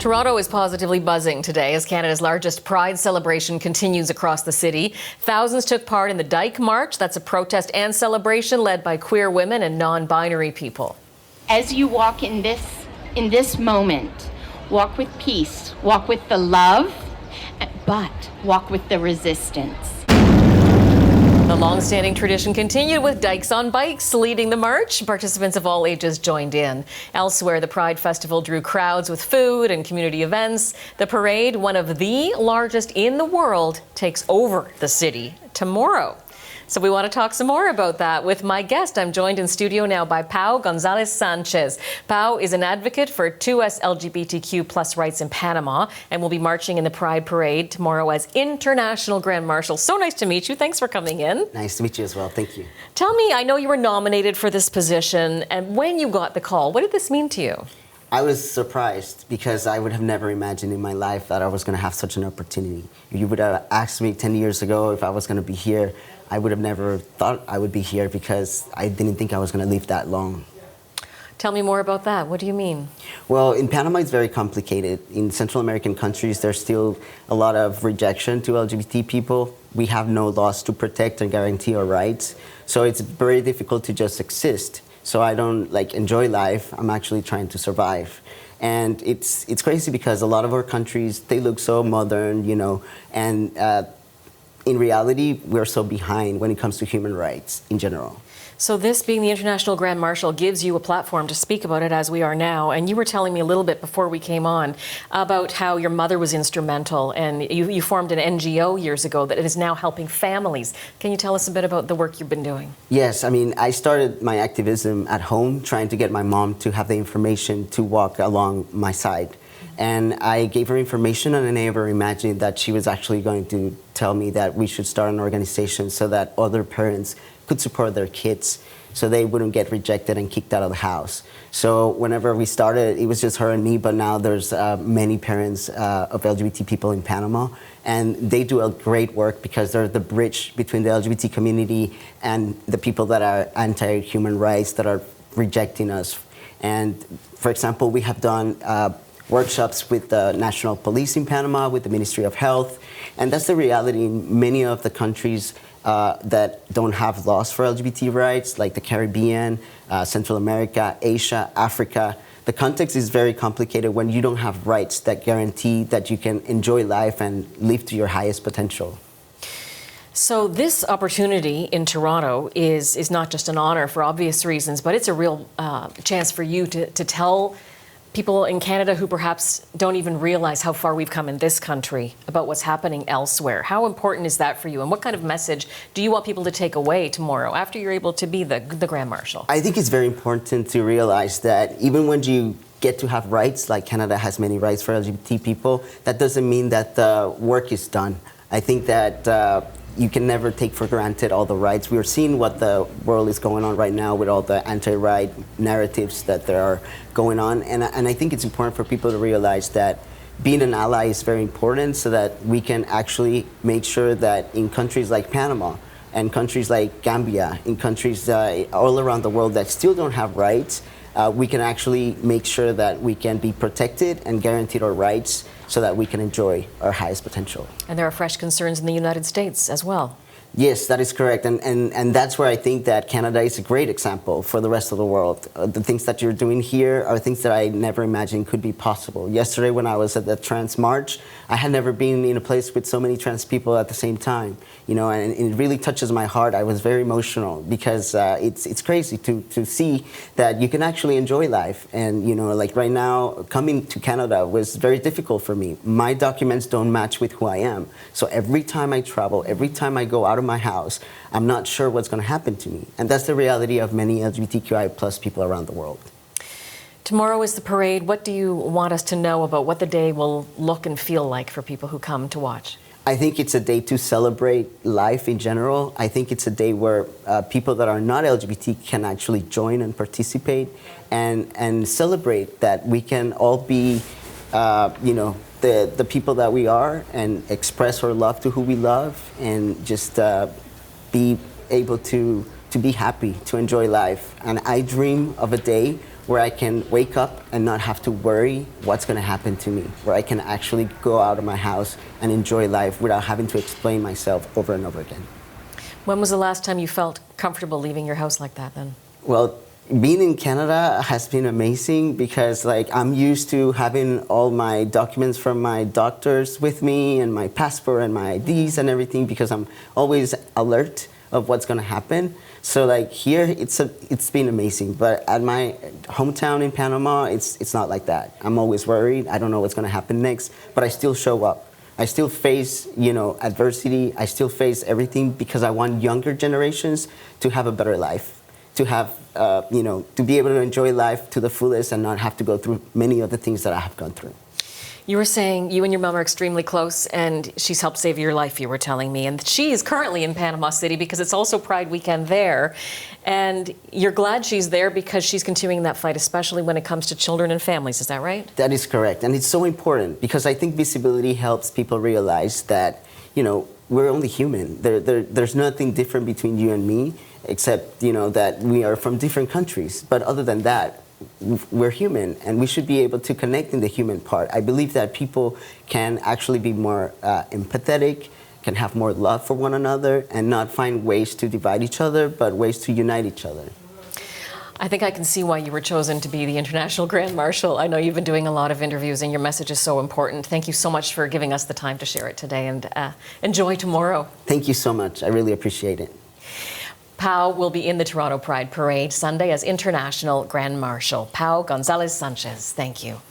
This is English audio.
Toronto is positively buzzing today as Canada's largest Pride celebration continues across the city. Thousands took part in the Dyke March. That's a protest and celebration led by queer women and non-binary people. As you walk in this moment, walk with peace, walk with the love, but walk with the resistance. The long-standing tradition continued with Dykes on Bikes leading the march. Participants of all ages joined in. Elsewhere, the Pride Festival drew crowds with food and community events. The parade, one of the largest in the world, takes over the city tomorrow. So we want to talk some more about that with my guest. I'm joined in studio now by Pau González Sánchez. Pau is an advocate for 2S LGBTQ plus rights in Panama and will be marching in the Pride Parade tomorrow as International Grand Marshal. So nice to meet you. Thanks for coming in. Nice to meet you as well. Thank you. Tell me, I know you were nominated for this position, and when you got the call, what did this mean to you? I was surprised because I would have never imagined in my life that I was going to have such an opportunity. If you would have asked me 10 years ago if I was going to be here, I would have never thought I would be here because I didn't think I was going to live that long. Tell me more about that. What do you mean? Well, in Panama, it's very complicated. In Central American countries, there's still a lot of rejection to LGBT people. We have no laws to protect and guarantee our rights. So it's very difficult to just exist. So I don't enjoy life. I'm actually trying to survive. And it's crazy because a lot of our countries, they look so modern, and in reality, we're so behind when it comes to human rights in general. So this being the International Grand Marshal gives you a platform to speak about it as we are now. And you were telling me a little bit before we came on about how your mother was instrumental and you formed an NGO years ago that is now helping families. Can you tell us a bit about the work you've been doing? Yes, I started my activism at home trying to get my mom to have the information to walk along my side. And I gave her information, and I never imagined that she was actually going to tell me that we should start an organization so that other parents could support their kids so they wouldn't get rejected and kicked out of the house. So whenever we started, it was just her and me, but now there's many parents of LGBT people in Panama, and they do a great work because they're the bridge between the LGBT community and the people that are anti-human rights, that are rejecting us. And for example, we have done workshops with the National Police in Panama, with the Ministry of Health. And that's the reality in many of the countries that don't have laws for LGBT rights, like the Caribbean, Central America, Asia, Africa. The context is very complicated when you don't have rights that guarantee that you can enjoy life and live to your highest potential. So this opportunity in Toronto is not just an honor for obvious reasons, but it's a real chance for you to tell people in Canada who perhaps don't even realize how far we've come in this country about what's happening elsewhere. How important is that for you? And what kind of message do you want people to take away tomorrow after you're able to be the Grand Marshal? I think it's very important to realize that even when you get to have rights, like Canada has many rights for LGBT people, that doesn't mean that the work is done. I think that you can never take for granted all the rights. We are seeing what the world is going on right now with all the anti-right narratives that there are going on. And I think it's important for people to realize that being an ally is very important so that we can actually make sure that in countries like Panama and countries like Gambia, in countries all around the world that still don't have rights, we can actually make sure that we can be protected and guaranteed our rights so that we can enjoy our highest potential. And there are fresh concerns in the United States as well. Yes, that is correct. And that's where I think that Canada is a great example for the rest of the world. The things that you're doing here are things that I never imagined could be possible. Yesterday when I was at the Trans March, I had never been in a place with so many trans people at the same time. And it really touches my heart. I was very emotional because it's crazy to see that you can actually enjoy life. And, like right now, coming to Canada was very difficult for me. My documents don't match with who I am. So every time I travel, every time I go out of my house, I'm not sure what's going to happen to me. And that's the reality of many LGBTQI plus people around the world. Tomorrow is the parade. What do you want us to know about what the day will look and feel like for people who come to watch? I think it's a day to celebrate life in general. I think it's a day where people that are not LGBT can actually join and participate and celebrate that we can all be, the people that we are and express our love to who we love and just be able to be happy, to enjoy life. And I dream of a day where I can wake up and not have to worry what's going to happen to me, where I can actually go out of my house and enjoy life without having to explain myself over and over again. When was the last time you felt comfortable leaving your house like that then? Well, being in Canada has been amazing because I'm used to having all my documents from my doctors with me and my passport and my IDs and everything because I'm always alert of what's going to happen. So here it's been amazing, but at my hometown in Panama it's not like that. I'm always worried. I don't know what's going to happen next, but I still show up. I still face, adversity. I still face everything because I want younger generations to have a better life, to have, to be able to enjoy life to the fullest and not have to go through many of the things that I have gone through. You were saying you and your mom are extremely close, and she's helped save your life, you were telling me. And she is currently in Panama City because it's also Pride weekend there. And you're glad she's there because she's continuing that fight, especially when it comes to children and families. Is that right? That is correct. And it's so important because I think visibility helps people realize that, we're only human. There's nothing different between you and me, except, that we are from different countries. But other than that, we're human, and we should be able to connect in the human part. I believe that people can actually be more empathetic, can have more love for one another, and not find ways to divide each other, but ways to unite each other. I think I can see why you were chosen to be the International Grand Marshal. I know you've been doing a lot of interviews, and your message is so important. Thank you so much for giving us the time to share it today, and enjoy tomorrow. Thank you so much. I really appreciate it. Pau will be in the Toronto Pride Parade Sunday as International Grand Marshal. Pau González Sánchez, thank you.